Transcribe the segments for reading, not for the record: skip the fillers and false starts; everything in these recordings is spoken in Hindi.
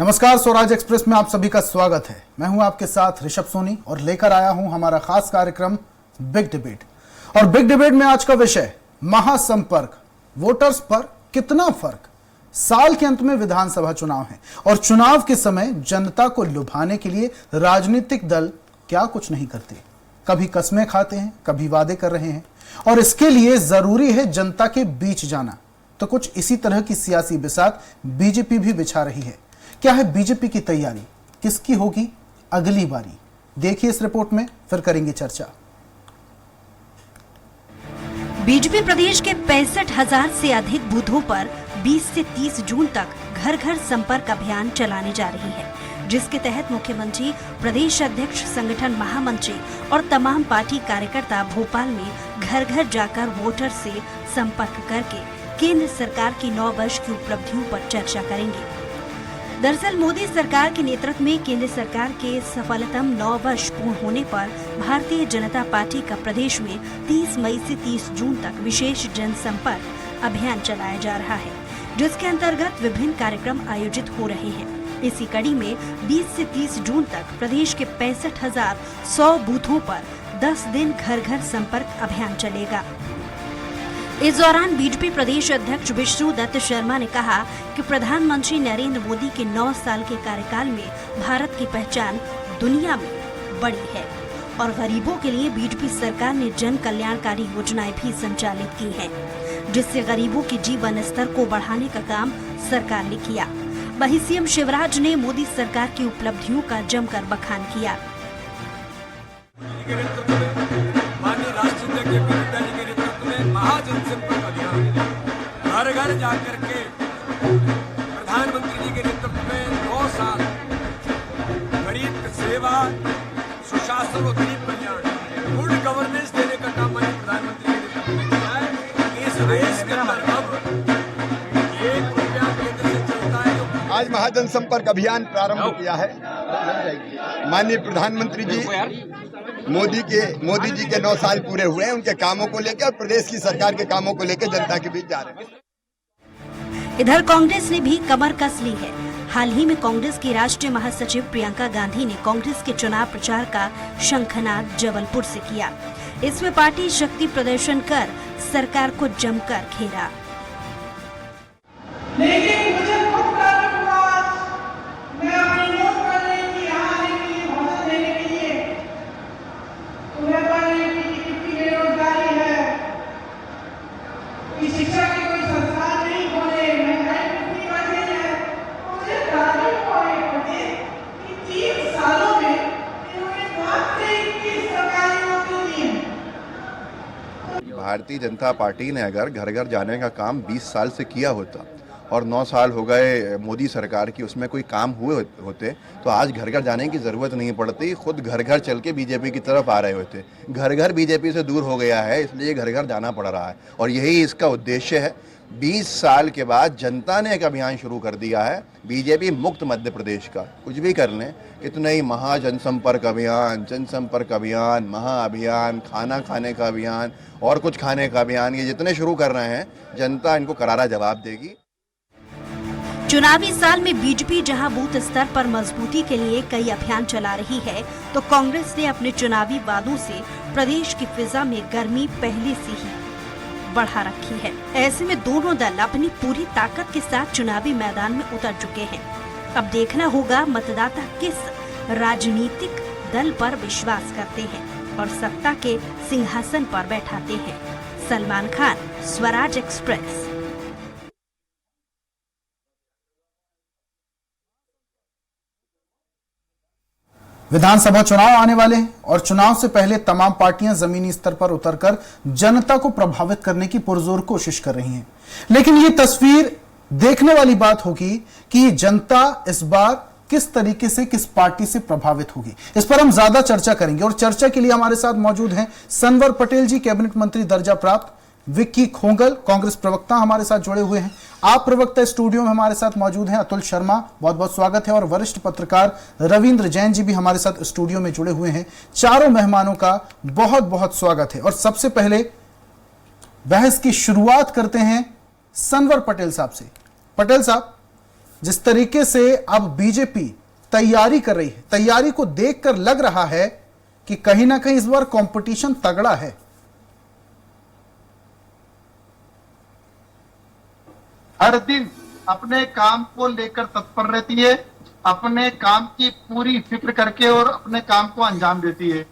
नमस्कार, स्वराज एक्सप्रेस में आप सभी का स्वागत है। मैं हूं आपके साथ ऋषभ सोनी और लेकर आया हूं हमारा खास कार्यक्रम बिग डिबेट। और बिग डिबेट में आज का विषय महासंपर्क, वोटर्स पर कितना फर्क। साल के अंत में विधानसभा चुनाव है और चुनाव के समय जनता को लुभाने के लिए राजनीतिक दल क्या कुछ नहीं करते। कभी कस्में खाते हैं, कभी वादे कर रहे हैं और इसके लिए जरूरी है जनता के बीच जाना। तो कुछ इसी तरह की सियासी बिसात बीजेपी भी बिछा रही है। क्या है बीजेपी की तैयारी, किसकी होगी अगली बारी, देखिए इस रिपोर्ट में, फिर करेंगे चर्चा। बीजेपी प्रदेश के 65,000 से अधिक बूथों पर 20 से 30 जून तक घर घर संपर्क अभियान चलाने जा रही है, जिसके तहत मुख्यमंत्री, प्रदेश अध्यक्ष, संगठन महामंत्री और तमाम पार्टी कार्यकर्ता भोपाल में घर घर जाकर वोटर से संपर्क करके केंद्र सरकार की 9 वर्ष की उपलब्धियों पर चर्चा करेंगे। दरअसल मोदी सरकार के नेतृत्व में केंद्र सरकार के सफलतम 9 वर्ष पूर्ण होने पर भारतीय जनता पार्टी का प्रदेश में 30 मई से 30 जून तक विशेष जनसंपर्क अभियान चलाया जा रहा है, जिसके अंतर्गत विभिन्न कार्यक्रम आयोजित हो रहे हैं। इसी कड़ी में 20 से 30 जून तक प्रदेश के 65,100 बूथों पर 10 दिन घर घर संपर्क अभियान चलेगा। इस दौरान बीजेपी प्रदेश अध्यक्ष विष्णु दत्त शर्मा ने कहा कि प्रधानमंत्री नरेंद्र मोदी के 9 साल के कार्यकाल में भारत की पहचान दुनिया में बड़ी है और गरीबों के लिए बीजेपी सरकार ने जन कल्याणकारी योजनाएं भी संचालित की हैं, जिससे गरीबों के जीवन स्तर को बढ़ाने का काम सरकार ने किया। वहीं सीएम शिवराज ने मोदी सरकार की उपलब्धियों का जमकर बखान किया। महाजनसंपर्क अभियान घर घर जाकर के प्रधानमंत्री जी के नेतृत्व में 9 साल गरीब सेवा, सुशासन और गरीब कल्याण, गुड गवर्नेंस देने का काम माननीय प्रधानमंत्री के नेतृत्व में किया है। इस देश के अंदर अब 1 रुपया केंद्र से चलता है। आज महाजनसंपर्क अभियान प्रारंभ किया है। माननीय प्रधानमंत्री जी मोदी जी के 9 साल पूरे हुए हैं, उनके कामों को लेकर और प्रदेश की सरकार के कामों को लेकर जनता के बीच जा रहे हैं। इधर कांग्रेस ने भी कमर कस ली है। हाल ही में कांग्रेस की राष्ट्रीय महासचिव प्रियंका गांधी ने कांग्रेस के चुनाव प्रचार का शंखनाद जबलपुर से किया। इसमें पार्टी शक्ति प्रदर्शन कर सरकार को जमकर घेरा। लेकिन मुझे खुद प्राप्त हुआ, मैं अपनी नोट कर रही थी यहाँ आने के लिए, भाषण देने के लिए, तो मैं पढ़ रही थी कि कितनी बेरोजगारी है, कि शिक्षा के कोई संस्थान नहीं खोले, महंगाई कितनी बढ़ गई है। तो मुझे ताज्जुब हुआ कि 3 सालों में इन्होंने 5 से 21 सरकारी नौकरी दी है। भारतीय जनता पार्टी ने अगर घर घर जाने का काम 20 साल से किया होता और 9 साल हो गए मोदी सरकार की, उसमें कोई काम हुए होते तो आज घर घर जाने की ज़रूरत नहीं पड़ती, खुद घर घर चल के बीजेपी की तरफ आ रहे होते। घर घर बीजेपी से दूर हो गया है, इसलिए घर घर जाना पड़ रहा है और यही इसका उद्देश्य है। 20 साल के बाद जनता ने एक अभियान शुरू कर दिया है, बीजेपी मुक्त मध्य प्रदेश का। कुछ भी कर लें, इतना ही महाजनसंपर्क अभियान, जनसंपर्क अभियान, महाअभियान, खाना खाने का अभियान और कुछ खाने का अभियान, ये जितने शुरू कर रहे हैं जनता इनको करारा जवाब देगी। चुनावी साल में बीजेपी जहां बूथ स्तर पर मजबूती के लिए कई अभियान चला रही है, तो कांग्रेस ने अपने चुनावी वादों से प्रदेश की फिजा में गर्मी पहले से ही बढ़ा रखी है। ऐसे में दोनों दल अपनी पूरी ताकत के साथ चुनावी मैदान में उतर चुके हैं। अब देखना होगा मतदाता किस राजनीतिक दल पर विश्वास करते हैं और सत्ता के सिंहासन पर बैठाते हैं। सलमान खान, स्वराज एक्सप्रेस। विधानसभा चुनाव आने वाले हैं और चुनाव से पहले तमाम पार्टियां जमीनी स्तर पर उतरकर जनता को प्रभावित करने की पुरजोर कोशिश कर रही हैं। लेकिन ये तस्वीर देखने वाली बात होगी कि जनता इस बार किस तरीके से, किस पार्टी से प्रभावित होगी। इस पर हम ज्यादा चर्चा करेंगे और चर्चा के लिए हमारे साथ मौजूद हैं सनवर पटेल जी, कैबिनेट मंत्री दर्जा प्राप्त, विक्की खोंगल, कांग्रेस प्रवक्ता हमारे साथ जुड़े हुए हैं। आप प्रवक्ता स्टूडियो में हमारे साथ मौजूद हैं, अतुल शर्मा, बहुत बहुत स्वागत है। और वरिष्ठ पत्रकार रविंद्र जैन जी भी हमारे साथ स्टूडियो में जुड़े हुए हैं। चारों मेहमानों का बहुत बहुत स्वागत है। और सबसे पहले बहस की शुरुआत करते हैं सनवर पटेल साहब से। पटेल साहब, जिस तरीके से अब बीजेपी तैयारी कर रही है, तैयारी को देखकर लग रहा है कि कहीं ना कहीं इस बार कंपटीशन तगड़ा है। हर दिन अपने काम को लेकर तत्पर रहती है, अपने काम की पूरी फिक्र करके और अपने काम को अंजाम देती है।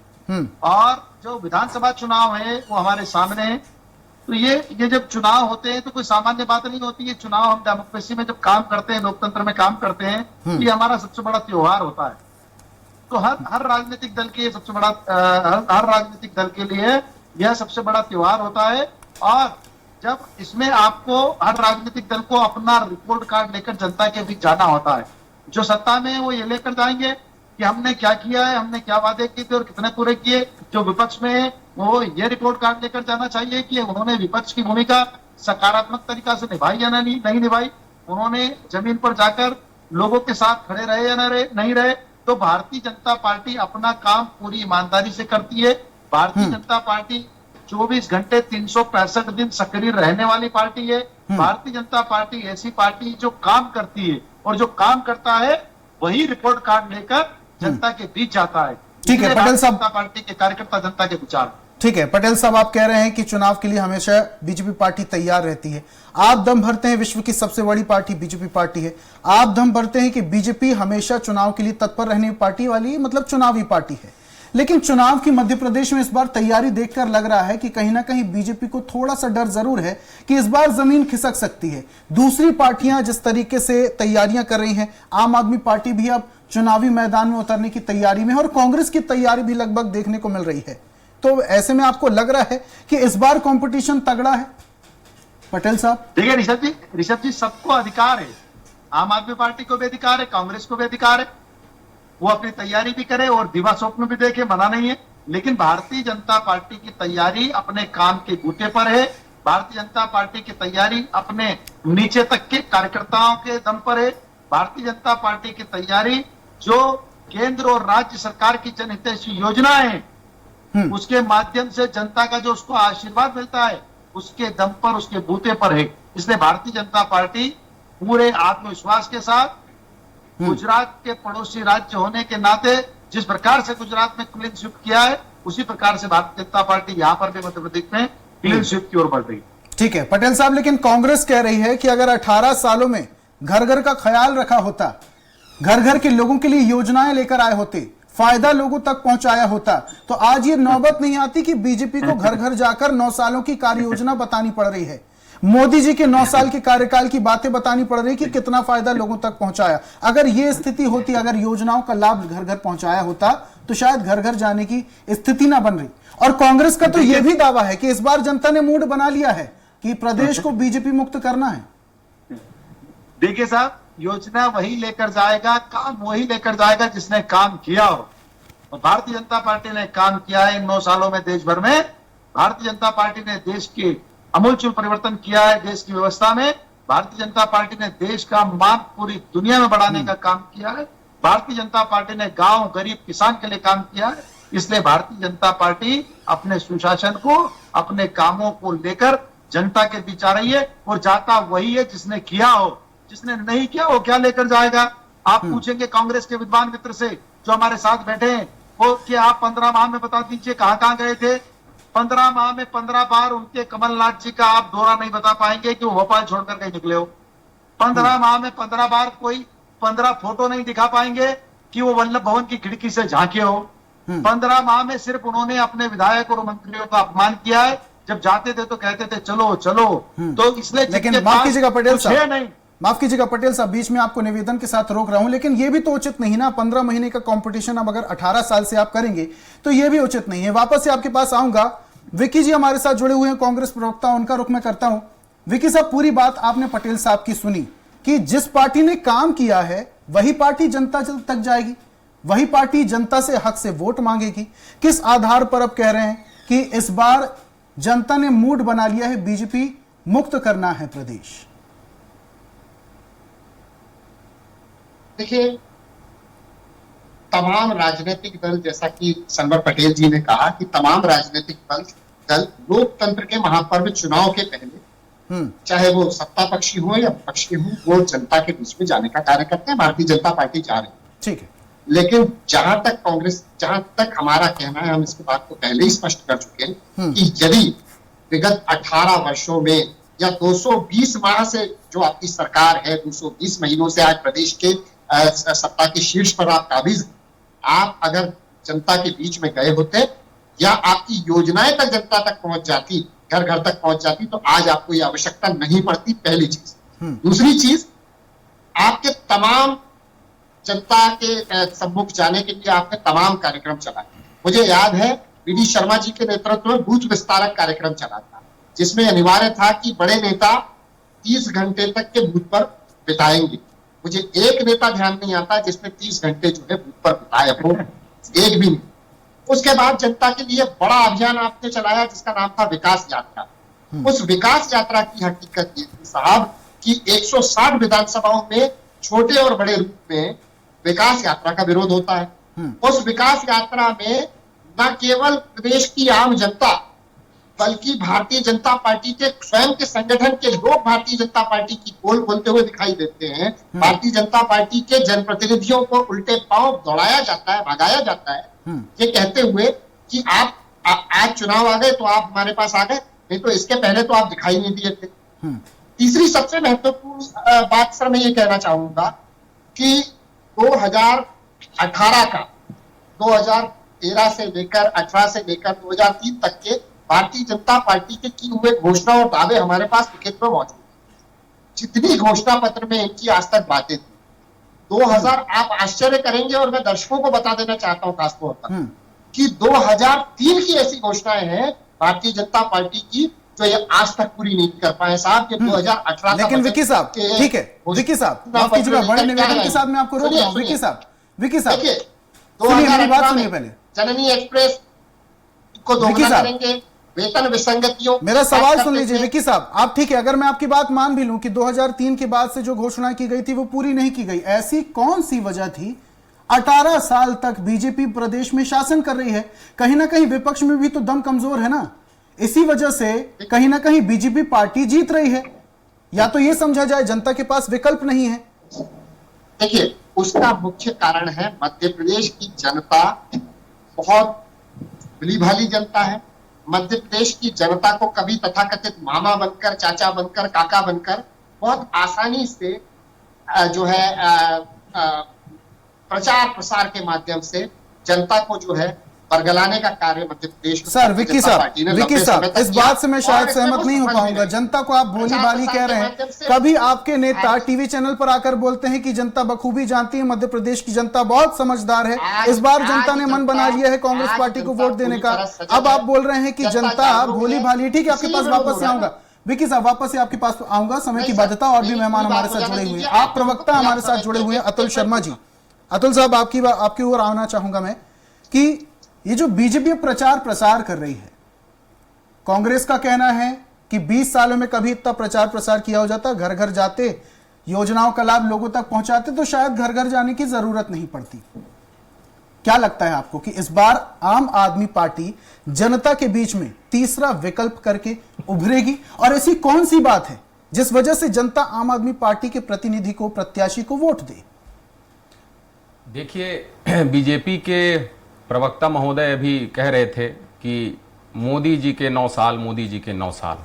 और जो विधानसभा चुनाव है वो हमारे सामने है। तो ये जब चुनाव होते हैं तो कोई सामान्य बात नहीं होती है। चुनाव हम डेमोक्रेसी में जब काम करते हैं, लोकतंत्र में काम करते हैं, ये हमारा सबसे बड़ा त्योहार होता है। तो हर राजनीतिक दल के सबसे बड़ा हर राजनीतिक दल के लिए यह सबसे बड़ा त्योहार होता है। और जब इसमें आपको हर राजनीतिक दल को अपना रिपोर्ट कार्ड लेकर जनता के बीच जाना होता है। जो सत्ता में है वो ये लेकर जाएंगे कि हमने क्या किया है, हमने क्या वादे किए थे और कितने पूरे किए। जो विपक्ष में है वो ये रिपोर्ट कार्ड लेकर जाना चाहिए कि उन्होंने विपक्ष की भूमिका सकारात्मक तरीका से निभाई या नहीं निभाई, उन्होंने जमीन पर जाकर लोगों के साथ खड़े रहे या नहीं रहे। तो भारतीय जनता पार्टी अपना काम पूरी ईमानदारी से करती है। भारतीय जनता पार्टी 24 घंटे 365 दिन सक्रिय रहने वाली पार्टी है। भारतीय जनता पार्टी ऐसी पार्टी जो काम करती है और जो काम करता है वही रिपोर्ट कार्ड लेकर जनता के बीच जाता है। ठीक है पटेल साहब, जनता पार्टी के कार्यकर्ता जनता के विचार। ठीक है पटेल साहब, आप कह रहे हैं कि चुनाव के लिए हमेशा बीजेपी पार्टी तैयार रहती है। आप दम भरते हैं विश्व की सबसे बड़ी पार्टी बीजेपी पार्टी है। आप दम भरते हैं कि बीजेपी हमेशा चुनाव के लिए तत्पर रहने पार्टी वाली मतलब चुनावी पार्टी है। लेकिन चुनाव की मध्य प्रदेश में इस बार तैयारी देखकर लग रहा है कि कहीं ना कहीं बीजेपी को थोड़ा सा डर जरूर है कि इस बार जमीन खिसक सकती है। दूसरी पार्टियां जिस तरीके से तैयारियां कर रही हैं, आम आदमी पार्टी भी अब चुनावी मैदान में उतरने की तैयारी में है और कांग्रेस की तैयारी भी लगभग देखने को मिल रही है। तो ऐसे में आपको लग रहा है कि इस बार कंपटीशन तगड़ा है? पटेल साहब देखिए ऋषभ जी सबको अधिकार है, आम आदमी पार्टी को भी अधिकार है, कांग्रेस को भी अधिकार है, वो अपनी तैयारी भी करे और दिवा स्वप्न भी देखे, मना नहीं है। लेकिन भारतीय जनता पार्टी की तैयारी अपने काम के बूते पर है। भारतीय जनता पार्टी की तैयारी अपने नीचे तक के कार्यकर्ताओं के दम पर है। भारतीय जनता पार्टी की तैयारी जो केंद्र और राज्य सरकार की जनहितैषी योजनाएं हैं उसके माध्यम से जनता का जो उसको आशीर्वाद मिलता है उसके दम पर, उसके बूते पर है। इसलिए भारतीय जनता पार्टी पूरे आत्मविश्वास के साथ गुजरात के पड़ोसी राज्य होने के नाते जिस प्रकार से गुजरात में क्लीन स्वीप किया है उसी प्रकार से भारतीय जनता पार्टी यहां पर भी मध्य प्रदेश में क्लीन स्वीप की ओर बढ़ रही है। ठीक है पटेल साहब, लेकिन कांग्रेस कह रही है कि अगर 18 सालों में घर घर का ख्याल रखा होता, घर घर के लोगों के लिए योजनाएं लेकर आए होते, फायदा लोगों तक पहुंचाया होता, तो आज ये नौबत नहीं आती कि बीजेपी को घर घर जाकर 9 सालों की कार्य योजना बतानी पड़ रही है। मोदी जी के 9 साल के कार्यकाल की बातें बतानी पड़ रही कि कितना फायदा लोगों तक पहुंचाया। अगर ये स्थिति होती, अगर योजनाओं का लाभ घर घर पहुंचाया होता तो शायद घर घर जाने की स्थिति ना बन रही। और कांग्रेस का तो यह भी दावा है कि इस बार जनता ने मूड बना लिया है कि प्रदेश को बीजेपी मुक्त करना है। देखिए साहब, योजना वही लेकर जाएगा, काम वही लेकर जाएगा जिसने काम किया हो। और भारतीय जनता पार्टी ने काम किया है इन 9 सालों में देश भर में। भारतीय जनता पार्टी ने देश के अमूलचूल परिवर्तन किया है देश की व्यवस्था में। भारतीय जनता पार्टी ने देश का मान पूरी दुनिया में बढ़ाने का काम किया है। भारतीय जनता पार्टी ने गांव, गरीब, किसान के लिए काम किया है। इसलिए भारतीय जनता पार्टी अपने सुशासन को, अपने कामों को लेकर जनता के बीच आ रही है और जाता वही है जिसने किया हो। जिसने नहीं किया वो क्या लेकर जाएगा? आप पूछेंगे कांग्रेस के विद्वान मित्र से जो हमारे साथ बैठे हैं वो कि आप 15 माह में बता दीजिए कहां गए थे। 15 माह में 15 बार उनके कमलनाथ जी का आप दौरा नहीं बता पाएंगे कि वो भोपाल छोड़कर कहीं निकले हो। 15 माह में 15 बार कोई 15 फोटो नहीं दिखा पाएंगे कि वो वल्लभ भवन की खिड़की से झांके हो। 15 माह में सिर्फ उन्होंने अपने विधायक और मंत्रियों का अपमान किया है। जब जाते थे तो कहते थे चलो चलो। तो इसलिए लेकिन माफ कीजिएगा पटेल साहब, माफ कीजिएगा पटेल साहब, बीच में आपको निवेदन के साथ रोक रहा हूं, लेकिन यह भी तो उचित नहीं ना। 15 महीने का कंपटीशन अब अगर 18 साल से आप करेंगे तो यह भी उचित नहीं है। वापस से आपके पास आऊंगा, विकी जी हमारे साथ जुड़े हुए हैं, कांग्रेस प्रवक्ता, उनका रुख मैं करता हूं। विकी साहब, पूरी बात आपने पटेल साहब की सुनी कि जिस पार्टी ने काम किया है वही पार्टी जनता तक जाएगी, वही पार्टी जनता से हक से वोट मांगेगी। किस आधार पर अब कह रहे हैं कि इस बार जनता ने मूड बना लिया है, बीजेपी मुक्त करना है प्रदेश? देखिए, तमाम राजनीतिक दल, जैसा कि सनवर पटेल जी ने कहा कि तमाम राजनीतिक दल लोकतंत्र के महापर्व चुनाव के पहले चाहे वो सत्ता पक्षी हो या विपक्षी हो, वो जनता के बीच में जाने का कार्य करते हैं। भारतीय जनता पार्टी जा रही है, ठीक है, लेकिन जहां तक हमारा कहना है, हम इसकी बात को पहले ही स्पष्ट कर चुके हैं कि यदि विगत 18 वर्षों में या 220 माह से जो आपकी सरकार है, 220 महीनों से आज प्रदेश के सत्ता के शीर्ष पर आप काबिज, आप अगर जनता के बीच में गए होते या आपकी योजनाएं तक जनता तक पहुंच जाती, घर घर तक पहुंच जाती, तो आज आपको ये आवश्यकता नहीं पड़ती, पहली चीज। दूसरी चीज, आपके तमाम जनता के सम्मुख जाने के लिए आपने तमाम कार्यक्रम चलाए। मुझे याद है वी.डी. शर्मा जी के नेतृत्व में बूथ विस्तारक कार्यक्रम चला था, जिसमें अनिवार्य था कि बड़े नेता 30 घंटे तक के बूथ पर बिताएंगे। मुझे एक नेता ध्यान नहीं आता जिसने 30 घंटे जो है बूथ पर बिताए हो, एक भी नहीं। उसके बाद जनता के लिए बड़ा अभियान आपने चलाया जिसका नाम था विकास यात्रा। उस विकास यात्रा की हकीकत ये थी साहब कि 160 विधानसभाओं में छोटे और बड़े रूप में विकास यात्रा का विरोध होता है। उस विकास यात्रा में न केवल प्रदेश की आम जनता बल्कि भारतीय जनता पार्टी के स्वयं के संगठन के लोग भारतीय जनता पार्टी की पोल खोलते हुए दिखाई देते हैं। भारतीय जनता पार्टी के जनप्रतिनिधियों को उल्टे पांव दौड़ाया जाता है, भगाया जाता है, ये कहते हुए कि आप आज चुनाव आ गए तो आप हमारे पास आ गए, नहीं तो इसके पहले तो आप दिखाई नहीं दिए थे। तीसरी सबसे महत्वपूर्ण बात सर मैं ये कहना चाहूंगा कि 2018 का 2013 से लेकर 18 से लेकर 2003 तक के भारतीय जनता पार्टी के किए हुए घोषणा और दावे हमारे पास लिखित में मौजूद है। जितनी घोषणा पत्र में इनकी आज तक बातें थी, 2000 आप आश्चर्य करेंगे और मैं दर्शकों को बता देना चाहता हूं खासतौर पर कि 2003 की ऐसी घोषणाएं हैं भारतीय जनता पार्टी की जो ये आज तक पूरी नहीं कर पाए साहब। ये 2018 लेकिन विकी साहब, ठीक है विकी साहब, माफ कीजिएगा, बड़े निवेदन के साथ मैं आपको रोक रहा हूं। विकी साहब सुनिए मेरी बात, सुनिए पहले। जननी एक्सप्रेस को दोगुना करेंगे, वेतन विसंगतियों, मेरा सवाल सुन लीजिए विकी साहब। आप ठीक है, अगर मैं आपकी बात मान भी लूं कि 2003 के बाद से जो घोषणा की गई थी वो पूरी नहीं की गई, ऐसी कौन सी वजह थी? 18 साल तक बीजेपी प्रदेश में शासन कर रही है, कहीं ना कहीं विपक्ष में भी तो दम कमजोर है ना, इसी वजह से कहीं ना कहीं बीजेपी पार्टी जीत रही है। या तो यह समझा जाए जनता के पास विकल्प नहीं है। देखिए, उसका मुख्य कारण है मध्य प्रदेश की जनता बहुत भली भाली जनता है। मध्य प्रदेश की जनता को कभी तथाकथित मामा बनकर, चाचा बनकर, काका बनकर बहुत आसानी से जो है प्रचार प्रसार के माध्यम से जनता को जो है बरगलाने का कार्य मध्य प्रदेश सर विकी साहब इस बात से मैं शायद सहमत नहीं हो पाऊंगा। जनता को आप भोली भाली कह रहे हैं, कभी आपके नेता टीवी चैनल पर आकर बोलते हैं कि जनता बखूबी जानती है, मध्य प्रदेश की जनता बहुत समझदार है, इस बार जनता ने मन बना लिया है कांग्रेस पार्टी को वोट देने का। अब आप बोल रहे हैं कि जनता भोली भाली, ठीक है आपके पास वापस से आऊंगा विकी साहब, वापस से आपके पास आऊंगा, समय की बाध्यता, और भी मेहमान हमारे साथ जुड़े हुए हैं। आप प्रवक्ता हमारे साथ जुड़े हुए हैं अतुल शर्मा जी। अतुल साहब आपकी ओर आना चाहूंगा मैं कि ये जो बीजेपी प्रचार प्रसार कर रही है, कांग्रेस का कहना है कि 20 सालों में कभी इतना प्रचार प्रसार किया हो जाता, घर घर जाते, योजनाओं का लाभ लोगों तक पहुंचाते तो शायद घर घर जाने की जरूरत नहीं पड़ती। क्या लगता है आपको कि इस बार आम आदमी पार्टी जनता के बीच में तीसरा विकल्प करके उभरेगी? और ऐसी कौन सी बात है जिस वजह से जनता आम आदमी पार्टी के प्रतिनिधि को, प्रत्याशी को वोट दे? देखिए, बीजेपी के प्रवक्ता महोदय अभी कह रहे थे कि मोदी जी के 9 साल, मोदी जी के 9 साल।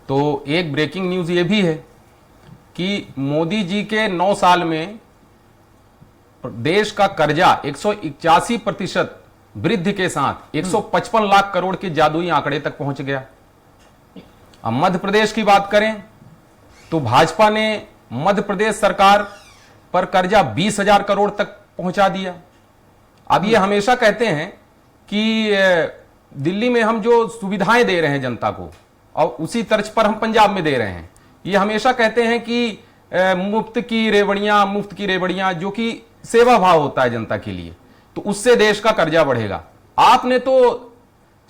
तो एक ब्रेकिंग न्यूज़ ये भी है कि मोदी जी के 9 साल में देश का कर्जा 181% वृद्धि के साथ 155 लाख करोड़ के जादुई आंकड़े तक पहुंच गया। अब मध्य प्रदेश की बात करें तो भाजपा ने मध्य प्रदेश सरकार पर कर्जा 20,000 करोड़ तक पहुंचा दिया। अब ये हमेशा कहते हैं कि दिल्ली में हम जो सुविधाएं दे रहे हैं जनता को और उसी तर्ज पर हम पंजाब में दे रहे हैं। ये हमेशा कहते हैं कि मुफ्त की रेवड़ियां जो कि सेवा भाव होता है जनता के लिए, तो उससे देश का कर्जा बढ़ेगा। आपने तो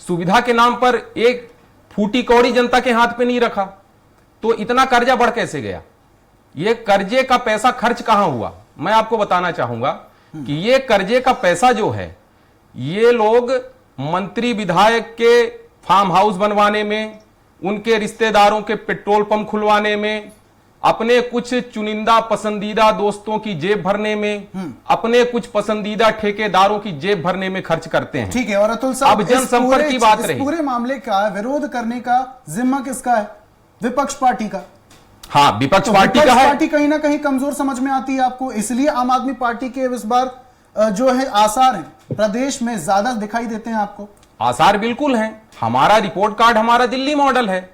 सुविधा के नाम पर एक फूटी कौड़ी जनता के हाथ पे नहीं रखा, तो इतना कर्जा बढ़ कैसे गया? ये कर्जे का पैसा खर्च कहां हुआ? मैं आपको बताना चाहूंगा कि ये कर्जे का पैसा जो है, ये लोग मंत्री विधायक के फार्म हाउस बनवाने में, उनके रिश्तेदारों के पेट्रोल पंप खुलवाने में, अपने कुछ चुनिंदा पसंदीदा दोस्तों की जेब भरने में, अपने कुछ पसंदीदा ठेकेदारों की जेब भरने में खर्च करते हैं। ठीक है। और अतुल साहब, अब जनसंपर्क की बात रही, पूरे मामले का विरोध करने का जिम्मा किसका है? विपक्ष पार्टी का। हाँ, विपक्ष पार्टी का है। पार्टी कहीं ना कहीं कमजोर समझ में आती है आपको, इसलिए आम आदमी पार्टी के इस बार जो है आसार हैं प्रदेश में ज्यादा दिखाई देते हैं आपको। आसार बिल्कुल हैं। हमारा रिपोर्ट कार्ड हमारा दिल्ली मॉडल है।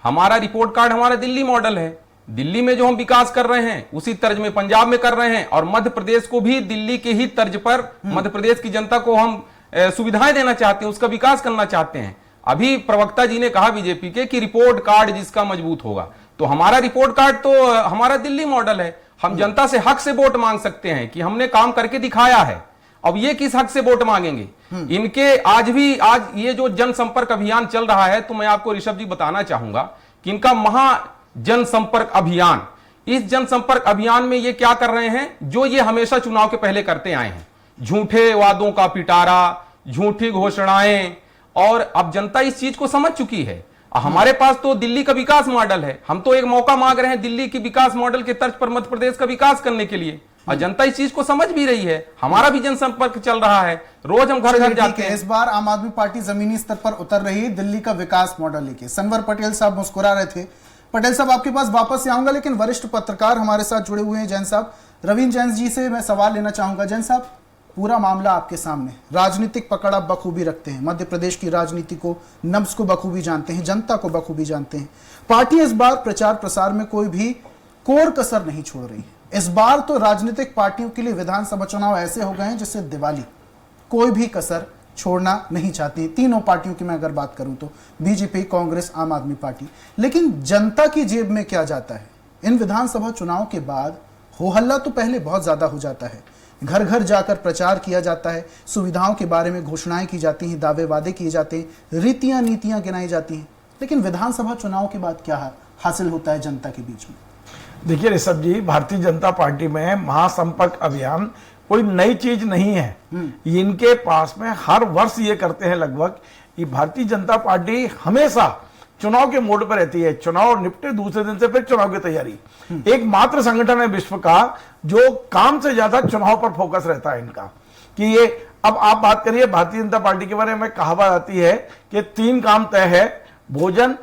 हमारा रिपोर्ट कार्ड हमारा दिल्ली मॉडल है। दिल्ली में जो हम विकास कर रहे हैं उसी तर्ज में पंजाब में कर रहे हैं, और मध्य प्रदेश को भी दिल्ली के ही तर्ज पर मध्य प्रदेश की जनता को हम सुविधाएं देना चाहते हैं, उसका विकास करना चाहते हैं। अभी प्रवक्ता जी ने कहा बीजेपी के कि रिपोर्ट कार्ड जिसका मजबूत होगा, तो हमारा रिपोर्ट कार्ड तो हमारा दिल्ली मॉडल है। हम जनता से हक से वोट मांग सकते हैं कि हमने काम करके दिखाया है। अब ये किस हक से वोट मांगेंगे? इनके आज ये जो जनसंपर्क अभियान चल रहा है, तो मैं आपको ऋषभ जी बताना चाहूंगा कि इनका महा जनसंपर्क अभियान, इस जनसंपर्क अभियान में ये क्या कर रहे हैं जो ये हमेशा चुनाव के पहले करते आए हैं, झूठे वादों का पिटारा, झूठी घोषणाएं। और अब जनता इस चीज को समझ चुकी है। हमारे पास तो दिल्ली का विकास मॉडल है, हम तो एक मौका मांग रहे हैं दिल्ली की विकास मॉडल के तर्ज पर मध्य प्रदेश का विकास करने के लिए, और जनता इस चीज को समझ भी रही है। हमारा भी जनसंपर्क चल रहा है, रोज हम घर घर जाते हैं। इस बार आम आदमी पार्टी जमीनी स्तर पर उतर रही है दिल्ली का विकास मॉडल लेके। संवर पटेल साहब मुस्कुरा रहे थे। पटेल साहब, आपके पास वापस से आऊंगा, लेकिन वरिष्ठ पत्रकार हमारे साथ जुड़े हुए हैं जैन साहब। रविंद्र जैन जी से मैं सवाल लेना चाहूंगा। जैन साहब, पूरा मामला आपके सामने, राजनीतिक पकड़ आप बखूबी रखते हैं, मध्य प्रदेश की राजनीति को, नब्ज को बखूबी जानते हैं, जनता को बखूबी जानते हैं। पार्टी इस बार प्रचार प्रसार में कोई भी कोर कसर नहीं छोड़ रही है। इस बार तो राजनीतिक पार्टियों के लिए विधानसभा चुनाव ऐसे हो गए हैं जैसे दिवाली, कोई भी कसर छोड़ना नहीं चाहती। तीनों पार्टियों की मैं अगर बात करूं तो बीजेपी, कांग्रेस, आम आदमी पार्टी। लेकिन जनता की जेब में क्या जाता है? इन विधानसभा चुनाव के बाद हो हल्ला तो पहले बहुत ज्यादा हो जाता है, घर घर जाकर प्रचार किया जाता है, सुविधाओं के बारे में घोषणाएं की जाती हैं, दावे वादे किए जाते हैं, रीतियां नीतियां गिनाई जाती हैं। लेकिन विधानसभा चुनाव के बाद क्या हासिल होता है जनता के बीच में? देखिए ऋषभ जी, भारतीय जनता पार्टी में महासंपर्क अभियान कोई नई चीज नहीं है। इनके पास में हर वर्ष ये करते हैं लगभग कि भारतीय जनता पार्टी हमेशा चुनाव के मोड पर रहती है। चुनाव निपटे दूसरे दिन से फिर चुनाव की तैयारी। एकमात्र संगठन है विश्व का जो काम से ज्यादा चुनाव पर फोकस रहता है इनका। कि ये अब आप बात करिए भारतीय जनता पार्टी के बारे में, कहावत आती है कि 3 काम तय है, भोजन,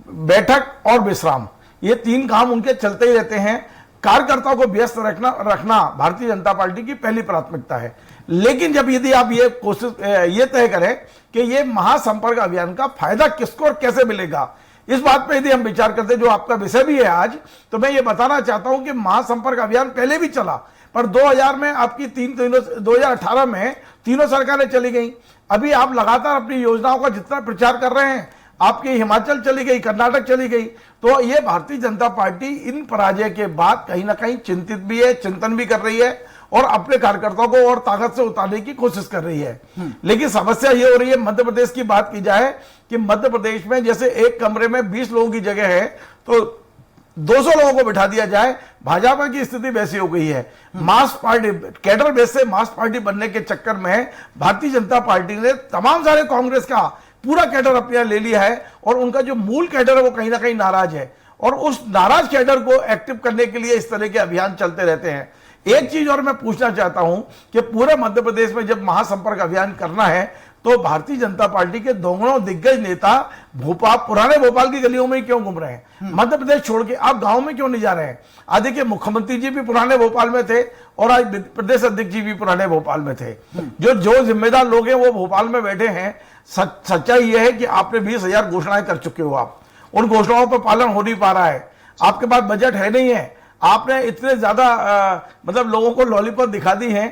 बैठक और विश्राम। ये 3 काम उनके चलते ही रहते हैं। कार्यकर्ताओं को व्यस्त रखना भारतीय जनता पार्टी की पहली प्राथमिकता है। लेकिन जब यदि आप ये कोशिश ये तय करें कि ये महासंपर्क अभियान का फायदा किसको और कैसे मिलेगा, इस बात पे यदि हम विचार करते हैं, जो आपका विषय भी है आज, तो मैं ये बताना चाहता हूं कि महासंपर्क अभियान पहले भी चला, पर 2000 में आपकी 2018 में तीनों सरकारें चली गई। अभी आप लगातार अपनी योजनाओं का जितना प्रचार कर रहे हैं, आपकी हिमाचल चली गई, कर्नाटक चली गई, तो ये भारतीय जनता पार्टी इन पराजय के बाद कहीं ना कहीं चिंतित भी है, चिंतन भी कर रही है और अपने कार्यकर्ताओं को और ताकत से उतारने की कोशिश कर रही है। लेकिन समस्या ये हो रही है, मध्य प्रदेश की बात की जाए कि मध्य प्रदेश में जैसे एक कमरे में 20 लोगों की जगह है तो 200 लोगों को बिठा दिया जाए। भाजपा की स्थिति वैसी हो गई है। मास पार्टी, कैडर बेस से मास पार्टी बनने के चक्कर में भारतीय जनता पार्टी ने तमाम सारे कांग्रेस का पूरा कैडर अपने यहाँ ले लिया है और उनका जो मूल कैडर है वो कहीं ना कहीं नाराज है, और उस नाराज कैडर को एक्टिव करने के लिए इस तरह के अभियान चलते रहते हैं। एक चीज और मैं पूछना चाहता हूं कि पूरे मध्य प्रदेश में जब महासंपर्क अभियान करना है तो भारतीय जनता पार्टी के दोनों दिग्गज नेता भोपाल, पुराने भोपाल की गलियों में क्यों घूम रहे हैं? मध्य प्रदेश छोड़ के आप गांव में क्यों नहीं जा रहे हैं? आज देखिए, मुख्यमंत्री जी भी पुराने भोपाल में थे और आज प्रदेश अध्यक्ष जी भी पुराने भोपाल में थे। जो जिम्मेदार लोग हैं वो भोपाल में बैठे हैं। सच्चाई यह है कि आपने 20,000 घोषणाएं कर चुके हो, आप उन घोषणाओं पर पालन हो नहीं पा रहा है। आपके पास बजट है नहीं है, आपने इतने ज्यादा मतलब लोगों को लॉलीपॉप दिखा दी है।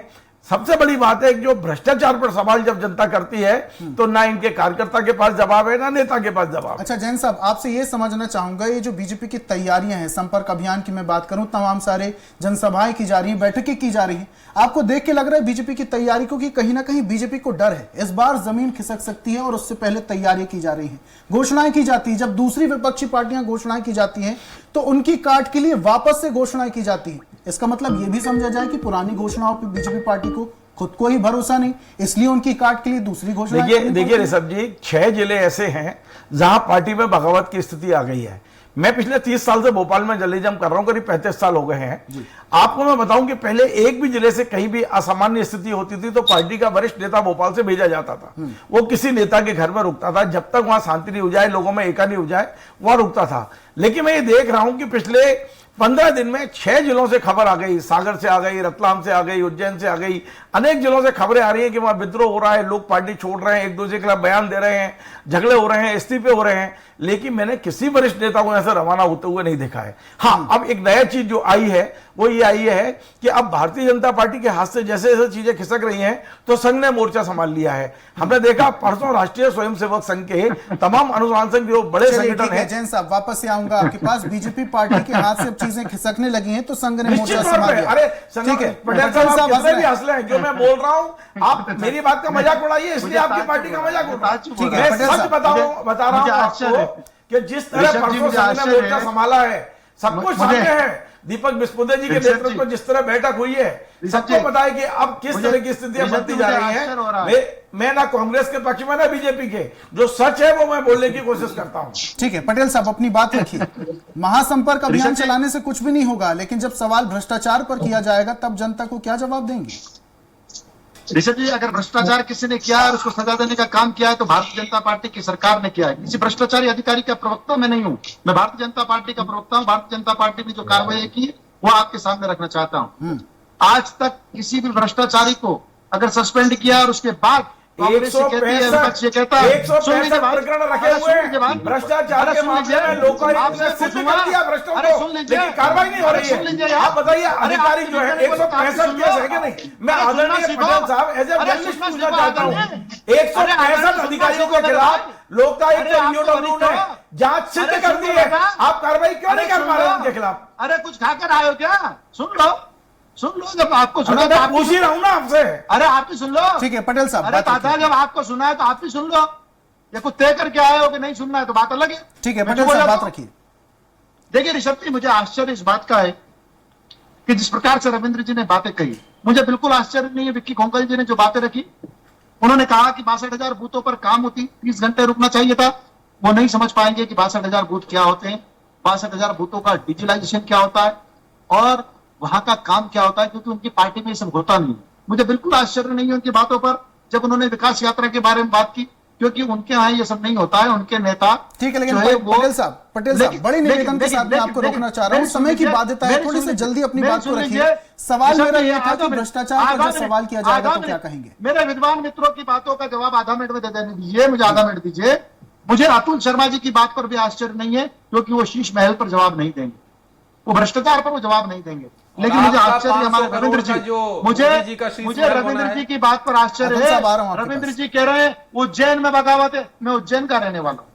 सबसे बड़ी बात है कि जो भ्रष्टाचार पर सवाल जब जनता करती है तो ना इनके कार्यकर्ता के पास जवाब है ना नेता के पास जवाब। अच्छा जैन साहब, आपसे ये समझना चाहूंगा, ये जो बीजेपी की तैयारियां हैं, संपर्क अभियान की मैं बात करूं, तमाम सारे जनसभाएं की जा रही हैं, बैठकें की जा रही हैं, आपको देख के लग रहा है बीजेपी की तैयारी को कि कहीं ना कहीं बीजेपी को डर है इस बार जमीन खिसक सकती है और उससे पहले तैयारी की जा रही है, घोषणाएं की जाती है। जब दूसरी विपक्षी पार्टियां घोषणाएं की जाती हैं तो उनकी काट के लिए वापस से घोषणाएं की जाती है। इसका मतलब यह भी समझा जाए कि पुरानी घोषणाओं पर बीजेपी पार्टी को खुद को ही भरोसा नहीं, इसलिए उनकी काट के लिए दूसरी घोषणा। देखिए ऋषभ जी, 6 जिले ऐसे हैं जहां पार्टी में बगावत की स्थिति आ गई है। मैं पिछले 30 साल से भोपाल में जर्नलिज्म कर रहा हूं, करीब 35 साल हो गए हैं। आपको मैं बताऊं कि पहले एक भी जिले से कहीं भी असामान्य स्थिति होती थी तो पार्टी का वरिष्ठ नेता भोपाल से भेजा जाता था। वो किसी नेता के घर में रुकता था, जब तक वहां शांति नहीं हो जाए, लोगों में एका नहीं हो जाए, वहां रुकता था। लेकिन मैं ये देख रहा हूं कि पिछले 15 दिन में 6 जिलों से खबर आ गई, सागर से आ गई, रतलाम से आ गई, उज्जैन से आ गई, अनेक जिलों से खबरें आ रही हैं कि वहां विद्रोह हो रहा है, लोग पार्टी छोड़ रहे हैं, एक दूसरे के खिलाफ बयान दे रहे हैं, झगड़े हो रहे हैं, इस्तीफे हो रहे हैं। लेकिन मैंने किसी वरिष्ठ नेता को ऐसे रवाना होते हुए नहीं देखा है। हाँ, अब एक नया चीज जो आई है वो ये आई है कि अब भारतीय जनता पार्टी के हाथ से जैसे जैसे चीजें खिसक रही हैं तो संघ ने मोर्चा संभाल लिया है। हमने देखा परसों राष्ट्रीय स्वयंसेवक संघ के तमाम अनुशासन के जो बड़े संगठन है। जैन साहब, वापस से आऊंगा आपके पास। बीजेपी पार्टी के हाथ से अब चीजें खिसकने लगी हैं तो संघ ने मोर्चा संभाल लिया। अरे ठीक है, पटेल साहब कितने भी हंस लें, जो मैं बोल रहा हूं आप मेरी बात का मजाक उड़ाइए, इसलिए आपकी पार्टी का मजाक उड़ा। ठीक है, मैं सच बता रहा हूं आपको कि जिस तरह परसों संघ ने मोर्चा संभाला है, सब कुछ सामने है। दीपक बिस्पुदे जी के नेतृत्व में जिस तरह बैठक हुई है, सबको पता है कि अब किस तरह की स्थितियां बनती जा रही हैं। मैं ना कांग्रेस के पक्ष में ना बीजेपी के, जो सच है वो मैं बोलने की कोशिश करता हूं। ठीक है, पटेल साहब अपनी बात रखिए। महासंपर्क अभियान चलाने से कुछ भी नहीं होगा, लेकिन जब सवाल भ्रष्टाचार पर किया जाएगा तब जनता को क्या जवाब देंगे? ऋषभ जी, अगर भ्रष्टाचार किसी ने किया और उसको सजा देने का काम किया है तो भारतीय जनता पार्टी की सरकार ने किया है। किसी भ्रष्टाचारी अधिकारी का प्रवक्ता मैं नहीं हूं, मैं भारतीय जनता पार्टी का प्रवक्ता हूं। भारतीय जनता पार्टी ने जो कार्रवाई की वो आपके सामने रखना चाहता हूं। आज तक किसी भी भ्रष्टाचारी को अगर सस्पेंड किया और उसके बाद 165 प्रकरण रखे हुए हैं भ्रष्टाचार के मामले में, लोकायुक्त ने सिद्ध कर दिया भ्रष्टों को, लेकिन कार्रवाई नहीं हो रही है। आप बताइए, अधिकारी जो है 165 केस है कि नहीं? मैं आदरणीय पटेल साहब एज ए जर्नलिस्ट पूछना चाहता हूँ, 165 अधिकारियों के खिलाफ लोकायुक्त ईओडब्ल्यू ने जांच सिद्ध कर दी है, आप कार्रवाई क्यों नहीं कर पा रहे उनके खिलाफ? अरे कुछ खाकर आए हो क्या? सुन लो जब आपको सुना तो पूछ ही रहा हूं ना आपसे। अरे आप भी सुन लो। ठीक है पटेल साहब, अरे दादा जब आपको सुना है तो आप भी सुन लो। ये कुछ तय करके आए हो कि नहीं सुनना है तो बात अलग है। ठीक है पटेल साहब, बात रखिए। देखिए ऋषभ जी, मुझे आश्चर्य इस बात का है कि जिस प्रकार से रविंद्र जी ने बातें कही, मुझे बिल्कुल आश्चर्य नहीं है। विक्की खोंकल जी ने जो बातें रखी, उन्होंने कहा कि 62,000 बूथों पर काम होती 30 घंटे रुकना चाहिए था। वो नहीं समझ पाएंगे कि 62,000 बूथ क्या होते हैं, 62,000 बूथों का डिजिटलाइजेशन क्या होता है और वहां का काम क्या होता है, क्योंकि उनकी पार्टी में ये सब होता नहीं। मुझे बिल्कुल आश्चर्य नहीं है उनकी बातों पर जब उन्होंने विकास यात्रा के बारे में बात की, क्योंकि उनके यहाँ ये सब नहीं होता है। उनके नेता ठीक है, लेकिन पटेल साहब बड़ी निवेदन के साथ मैं आपको रोकना चाह रहा हूँ, समय की बाध्यता है, थोड़ी सी जल्दी अपनी बात को रखिए। सवाल मेरा यह था कि भ्रष्टाचार पर जब सवाल किया जाएगा तो क्या कहेंगे? मेरे विद्वान मित्रों की बातों का जवाब आधा मिनट में दे देने दीजिए, मुझे आधा मिनट दीजिए। मुझे अतुल शर्मा जी की बात पर भी आश्चर्य नहीं है, क्योंकि वो शीश महल पर जवाब नहीं देंगे, वो भ्रष्टाचार पर वो जवाब नहीं देंगे। लेकिन मुझे आश्चर्य हमारे रविंद्र जी, मुझे रविंद्र जी की बात पर आश्चर्य है। रविंद्र जी कह रहे हैं उज्जैन में बगावत है, मैं उज्जैन का रहने वाला हूं।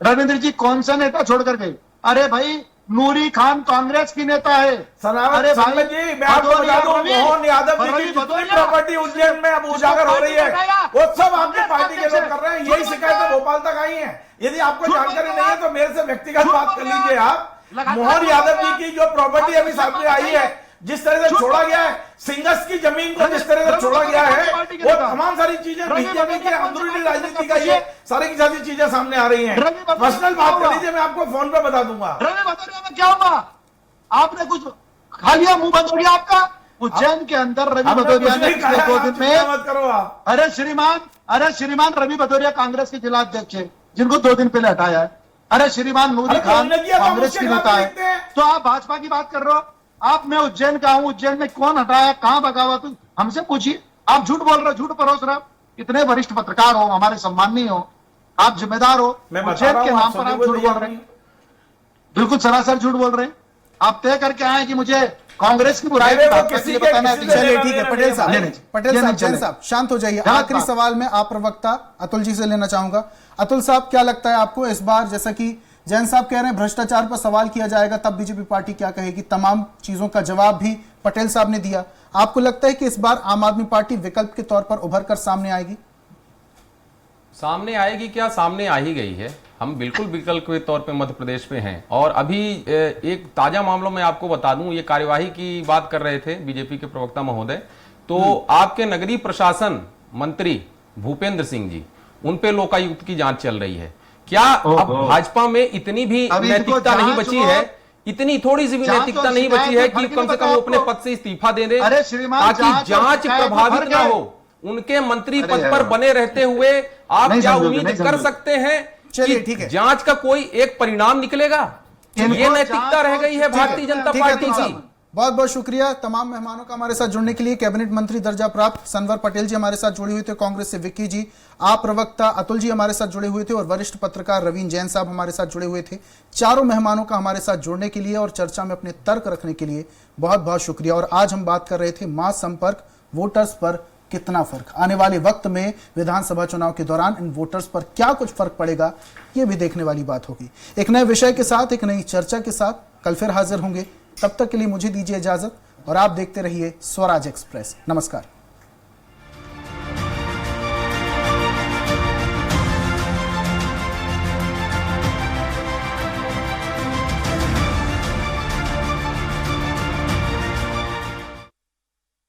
रविंद्र जी कौन सा नेता छोड़कर गए? अरे भाई नूरी खान कांग्रेस की नेता है। अरे भाई जी, मैं आपको बता दूं, मोहन यादव जी की जितनी प्रॉपर्टी उज्जैन में अब उजागर हो रही है वो सब आपकी पार्टी के लोग कर रहे हैं। यही शिकायतें भोपाल तक आई हैं। यदि आपको जानकारी नहीं है तो मेरे से व्यक्तिगत बात कर लीजिए। आप मोहन यादव जी की जो प्रॉपर्टी अभी सामने आई है, जिस तरह से छोड़ा गया है, सिंगस की जमीन को जिस तरह से छोड़ा गया है, वो तमाम सारी चीजें बीजेपी की अंदरूनी राजनीति का ये सारी की सारी चीजें सामने आ रही हैं। पर्सनल बात कर लीजिए, मैं आपको फोन पे बता दूंगा। रवि भदौरिया में क्या होगा? आपने कुछ खा लिया, मुंह बंद हो गया आपका। उज्जैन के अंदर रवि भदौरिया ने पिछले 2 दिन में, मत करो आप। अरे श्रीमान रवि भदौरिया कांग्रेस के जिला अध्यक्ष है, जिनको 2 दिन पहले हटाया है। अरे श्रीमान नूरी खान कांग्रेस की नेता है, तो आप भाजपा की बात कर रहे हो। आप, मैं उज्जैन का हूं, उज्जैन में कौन हटाया, कहां बगावत, हमसे पूछिए। आप झूठ बोल रहे हो, झूठ परोस रहे हो। इतने वरिष्ठ पत्रकार हो, हमारे सम्माननीय हो, आप जिम्मेदार हो, उज्जैन के नाम पर आप झूठ बोल रहे हैं, बिल्कुल सरासर झूठ बोल रहे हैं। आप तय करके आए कि मुझे कांग्रेस की बुराई बताना है। चलिए ठीक है पटेल साहब, जैन साहब शांत हो जाइए। आखिरी सवाल में आप प्रवक्ता अतुल जी से लेना चाहूंगा। अतुल साहब, क्या लगता है आपको इस बार, जैसा कि जैन साहब कह रहे हैं भ्रष्टाचार पर सवाल किया जाएगा तब बीजेपी पार्टी क्या कहेगी, तमाम चीजों का जवाब भी पटेल साहब ने दिया। आपको लगता है कि इस बार आम आदमी पार्टी विकल्प के तौर पर उभर कर सामने आएगी? सामने आएगी क्या, सामने आ ही गई है। हम बिल्कुल विकल्प के तौर पे मध्य प्रदेश में हैं। और अभी एक ताजा मामला मैं आपको बता दूं, ये कार्यवाही की बात कर रहे थे बीजेपी के प्रवक्ता महोदय, तो आपके नगरीय प्रशासन मंत्री भूपेंद्र सिंह जी, उन पे लोकायुक्त की जांच चल रही है। क्या अब भाजपा में इतनी भी नैतिकता नहीं बची है, इतनी थोड़ी सी भी नैतिकता नहीं बची है कि कम से कम वो अपने पद से इस्तीफा दे दे, ताकि जांच प्रभावित ना हो? उनके मंत्री पद पर बने रहते हुए आप क्या उम्मीद कर सकते हैं कि जांच का कोई एक परिणाम निकलेगा? ये नैतिकता रह गई है भारतीय जनता पार्टी की। बहुत बहुत शुक्रिया तमाम मेहमानों का हमारे साथ जुड़ने के लिए। कैबिनेट मंत्री दर्जा प्राप्त सनवर पटेल जी हमारे साथ जुड़े हुए थे, कांग्रेस से विक्की जी, आप प्रवक्ता अतुल जी हमारे साथ जुड़े हुए थे, और वरिष्ठ पत्रकार रवीन जैन साहब हमारे साथ जुड़े हुए थे। चारों मेहमानों का हमारे साथ जुड़ने के लिए और चर्चा में अपने तर्क रखने के लिए बहुत बहुत शुक्रिया। और आज हम बात कर रहे थे मास संपर्क, वोटर्स पर कितना फर्क, आने वाले वक्त में विधानसभा चुनाव के दौरान इन वोटर्स पर क्या कुछ फर्क पड़ेगा, ये भी देखने वाली बात होगी। एक नए विषय के साथ, एक नई चर्चा के साथ कल फिर हाजिर होंगे। तब तक के लिए मुझे दीजिए इजाजत और आप देखते रहिए स्वराज एक्सप्रेस। नमस्कार।